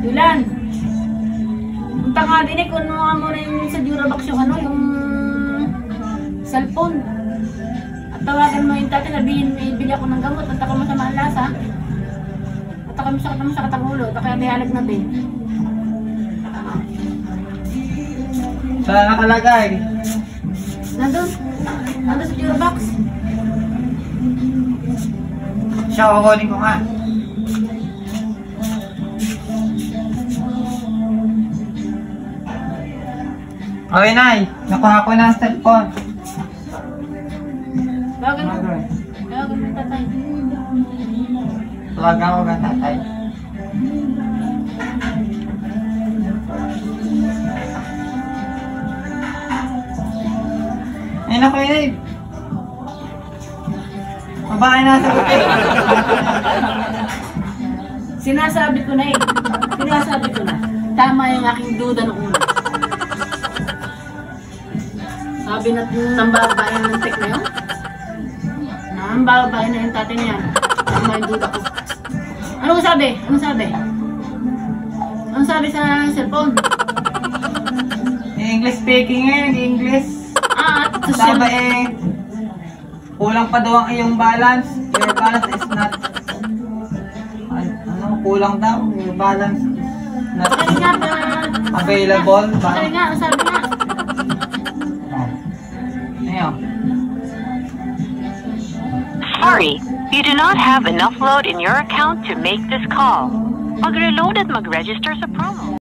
Ilan? Punta nga din eh, kung mga muna yung sa Durabox yung ano, yung cellphone. At tawagan mo yung tatay, sabihin, ibili ako ng gamot, at ako masama ang lasa. At ako masakit ang ulo, at kaya dihalag na din. Saan nakalagay? Nandun sa Durabox. Siya, kukunin ko nga. Okay, Nay. Nakuha ko na ang cellphone. Tawagan mo yung tatay. Tawagan ko ka, tatay. Ay, naku, Nay. Mabahay na sa buti. Sinasabi ko na. Tama yung aking duda noong una. Sabi na ng babae ng tek na yun. Ang babae na yung tatay niya. Tama yung duda ko. Anong sabi? Anong sabi sa cellphone? English speaking English. Sabi kulang pa daw ang iyong balance. Your balance is not... kulang daw. Your balance is not available. Sabi nga. Sorry, you do not have enough load in your account to make this call. Mag-reload at mag-register sa promo.